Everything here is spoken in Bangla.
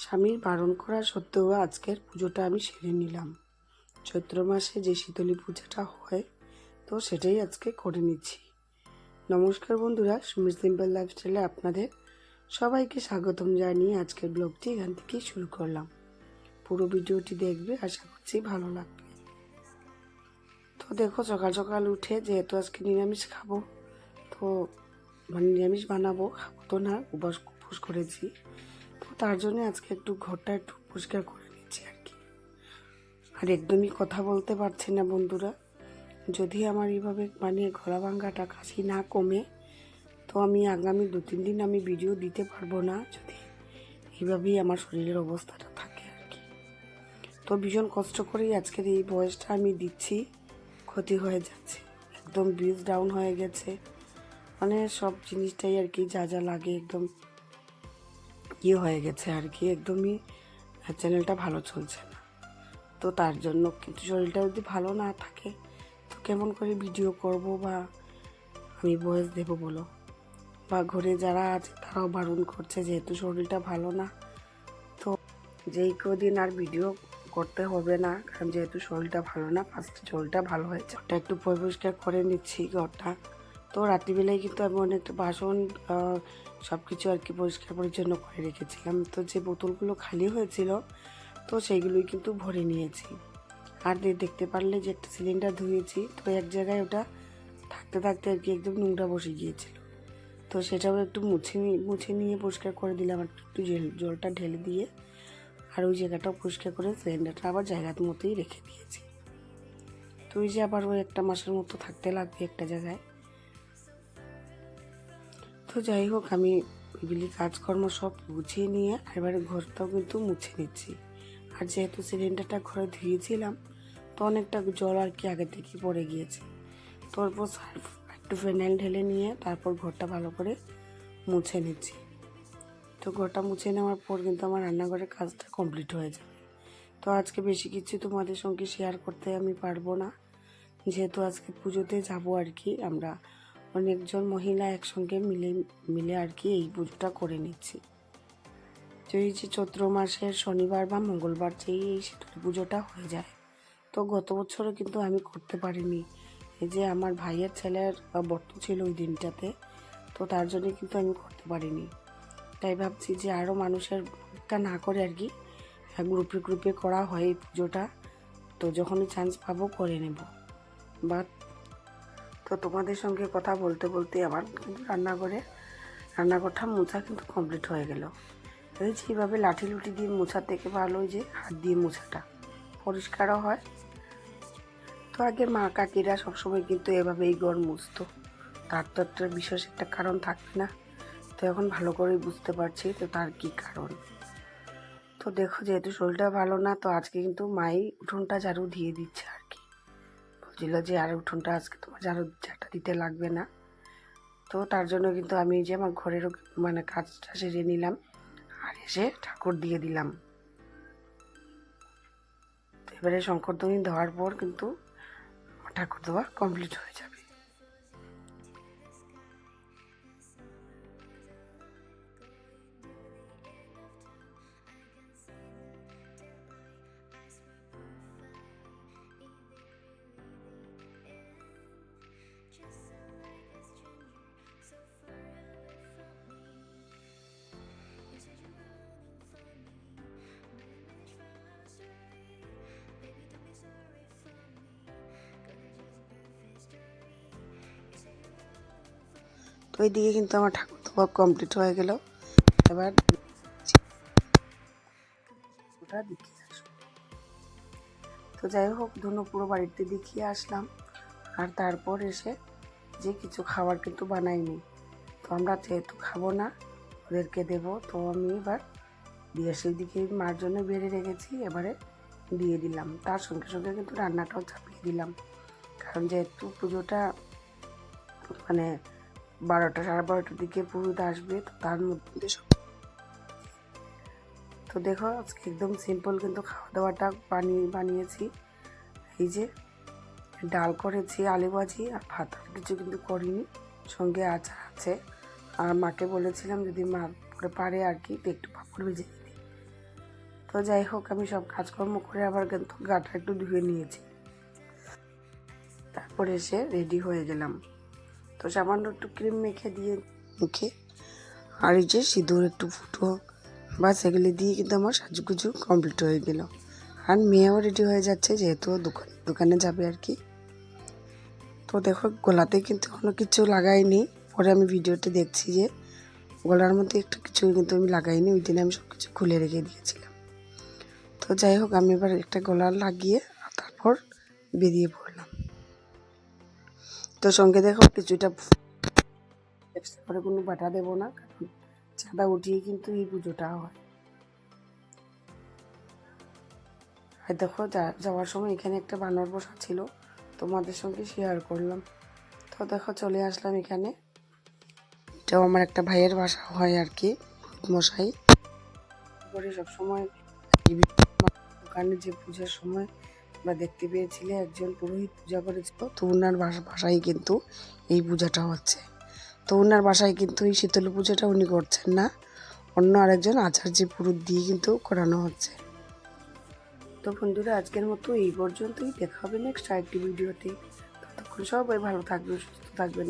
স্বামীর বারণ করা সত্ত্বেও আজকের পুজোটা আমি সেরে নিলাম। চৈত্র মাসে যে শীতলী পূজাটা হয়, তো সেটাই আজকে করে নিচ্ছি। নমস্কার বন্ধুরা, সুমির সিম্পল লাইফস্টাইলে আপনাদের সবাইকে স্বাগতম জানিয়ে আজকের ব্লগটি এখান থেকেই শুরু করলাম। পুরো ভিডিওটি দেখবে, আশা করছি ভালো লাগবে। তো দেখো, সকাল সকাল উঠে যেহেতু আজকে নিরামিষ খাবো, তো নিরামিষ বানাবো, খাবো তো না, উপোস করেছি। তো তার জন্য আজকে একটু ঘরটা একটু পরিষ্কার করে নিচ্ছি আর কি। আর একদমই কথা বলতে পারছি না বন্ধুরা। যদি আমার এইভাবে গলা ভাঙাটা কাশি না কমে, তো আমি আগামী 2-3 দিন আমি ভিডিও দিতে পারবো না, যদি এইভাবেই আমার শরীরের অবস্থাটা থাকে আর কি। তো ভীষণ কষ্ট করেই আজকের এই বয়সটা আমি দিচ্ছি, ক্ষতি হয়ে যাচ্ছে, একদম ব্রিজ ডাউন হয়ে গেছে। সব জিনিসটাই আর কি, যা যা লাগে একদম হয়ে গেছে আর কি, একদমই চ্যানেলটা ভালো চলছে না। তো তার জন্য কিন্তু শরীরটা যদি ভালো না থাকে, তো কেমন করে ভিডিও করব বা আমি ভয়েস দেবো বলো? বা ঘরে যারা আছে তারাও বারণ করছে, যেহেতু শরীরটা ভালো না, তো যেই কদিন আর ভিডিও করতে হবে না, কারণ যেহেতু শরীরটা ভালো না, ফার্স্টে শরীরটা ভালো হয়েছে, ওটা একটু পরিষ্কার করে নিচ্ছি ঘরটা। তো রাত্রিবেলায় কিন্তু আমি অনেকটা বাসন সব কিছু আর কি পরিষ্কার পরিচ্ছন্ন করে রেখেছিলাম। তো যে বোতলগুলো খালি হয়েছিল, তো সেইগুলোই কিন্তু ভরে নিয়েছি। আর দেখতে পারলে যে একটা সিলিন্ডার ধুয়েছি, তো এক জায়গায় ওটা থাকতে থাকতে আর কি একদম নোংরা বসে গিয়েছিল। তো সেটাও একটু মুছে নিয়ে পরিষ্কার করে দিলাম, আর একটু জলটা ঢেলে দিয়ে, আর ওই জায়গাটাও পরিষ্কার করে সিলিন্ডারটা আবার জায়গার মতোই রেখে দিয়েছি। তো ওই যে আবার ওই একটা মাসের মতো থাকতে লাগবে একটা জায়গায়। তো যাই হোক, আমি এগুলি কাজকর্ম সব গুছিয়ে নিয়ে এবারে ঘরটাও কিন্তু মুছে নিচ্ছি। আর যেহেতু সিলিন্ডারটা ঘরে ধুয়েছিলাম, তো অনেকটা জল আর কি আগে থেকে পড়ে গিয়েছে। তারপর সার্ফ একটু ফেনাইল ঢেলে নিয়ে তারপর ঘরটা ভালো করে মুছে নিচ্ছি। তো ঘরটা মুছে নেওয়ার পর কিন্তু আমার রান্নাঘরের কাজটা কমপ্লিট হয়ে যাবে। তো আজকে বেশি কিছু তোমাদের সঙ্গে শেয়ার করতে আমি পারবো না, যেহেতু আজকে পুজোতে যাবো আর কি। আমরা অনেকজন মহিলা একসঙ্গে মিলে আর কি এই পুজোটা করে নিচ্ছি। তো এই যে চৈত্র মাসের শনিবার বা মঙ্গলবার যেই এই শীতলী পুজোটা হয়ে যায়, তো গত বছরও কিন্তু আমি করতে পারিনি। এই যে আমার ভাইয়ের ছেলের বর্ত ছিল ওই দিনটাতে, তো তার জন্য কিন্তু আমি করতে পারিনি। তাই ভাবছি যে আরও মানুষের অপেক্ষা না করে আর কি গ্রুপে গ্রুপে করা হয় এই পুজোটা, তো যখনই চান্স পাবো করে নেব। তো তোমাদের সঙ্গে কথা বলতে বলতে আমার কিন্তু রান্নাঘরটা মোছা কিন্তু কমপ্লিট হয়ে গেল। এই যে এইভাবে লাঠি লুঠি দিয়ে মোছার থেকে ভালো ওই যে হাত দিয়ে মোছাটা পরিষ্কারও হয়। তো আগে মা কাকিরা সবসময় কিন্তু এভাবেই ঘর মুছতো, তার তো একটা বিশেষ একটা কারণ থাকবে না। তো এখন ভালো করেই বুঝতে পারছি তো তার কি কারণ। তো দেখো, যেহেতু শরীরটা ভালো না, তো আজকে কিন্তু মাই উঠোনটা ঝাড়ু দিয়ে দিচ্ছে আর কি। বলছিল যে আর উঠোনটা আজকে তোমার ঝাড়টা দিতে লাগবে না। তো তার জন্য কিন্তু আমি যে আমার ঘরেরও কাজটা সেরে নিলাম, আর এসে ঠাকুর দিয়ে দিলাম। তো এবারে শঙ্করধ্বনি দেওয়ার পর কিন্তু আমার ঠাকুর দেওয়া কমপ্লিট হয়ে যাবে। তো এইদিকে কিন্তু আমার ঠাকুর দেওয়া কমপ্লিট হয়ে গেল। এবার ওটা দেখিয়ে আসবো। তো যাই হোক, ধনু পুরো বাড়িতে দেখিয়ে আসলাম। আর তারপর এসে যে কিছু খাবার কিন্তু বানাইনি, তো আমরা যেহেতু খাবো না, ওদেরকে দেবো। তো আমি এবার গ্যাসের দিকে মার জন্য বেড়ে রেখেছি, এবারে দিয়ে দিলাম। তার সঙ্গে সঙ্গে কিন্তু রান্নাটাও চাপিয়ে দিলাম, কারণ যেহেতু পুজোটা 12টা 12:30টার দিকে পুরোহিত আসবে, তো তার মধ্যে সব। তো দেখো, আজকে একদম সিম্পল কিন্তু খাওয়া দাওয়াটা বানিয়েছি। এই যে ডাল করেছি, আলু ভাজি আর ভাত, আর কিছু কিন্তু করিনি। সঙ্গে আচার আছে, আর মাকে বলেছিলাম যদি মা করে পারে আর কি একটু পাঁপড় ভেজে দিতে। তো যাই হোক, আমি সব কাজকর্ম করে আবার কিন্তু গাটা একটু ধুয়ে নিয়েছি। তারপরে এসে রেডি হয়ে গেলাম। তো সামান্য একটু ক্রিম মেখে দিয়ে মুখে, আর এই যে সিঁদুর একটু ফুটো বা সেগুলি দিয়ে কিন্তু আমার সাজুগুজু কমপ্লিট হয়ে গেল। আর মেয়েও রেডি হয়ে যাচ্ছে, যেহেতু দোকানে যাবে আর কি। তো দেখো, গলাতে কিন্তু কোনো কিছু লাগাইনি। পরে আমি ভিডিওতে দেখছি যে গলার মধ্যে একটু কিছু কিন্তু আমি লাগাইনি, ওই দিনে আমি সব কিছু খুলে রেখে দিয়েছিলাম। তো যাই হোক, আমি এবার একটা গলা লাগিয়ে তারপর বেরিয়ে পড়লাম। তো সঙ্গে দেখো কিছুটা এক্সট্রা করে কোনো বাটা দেবো না, কারণ চাঁদা উঠিয়ে কিন্তু এই পুজোটা হয়। আর দেখো, যাওয়ার সময় এখানে একটা বানর বসা ছিল, তোমাদের সঙ্গে শেয়ার করলাম। তো দেখো, চলে আসলাম এখানে। এটাও আমার একটা ভাইয়ের বাসা হয় আর কি, মশাই করে সবসময় দোকানে যে পূজার সময় বা দেখতে পেয়েছিলে একজন পুরোহিত পূজা করেছিল, তো ওনার বাসায় কিন্তু এই পূজাটা হচ্ছে। তো ওনার বাসায় কিন্তু এই শীতলী পূজাটা উনি করছেন না, অন্য আরেকজন আচার্য পুরোহিত দিয়ে কিন্তু করানো হচ্ছে। তো বন্ধুরা, আজকের মতো এই পর্যন্তই। দেখা হবে নেক্সট আরেকটি ভিডিওতে। ততক্ষণ সবাই ভালো থাকবেন, সুস্থ থাকবেন।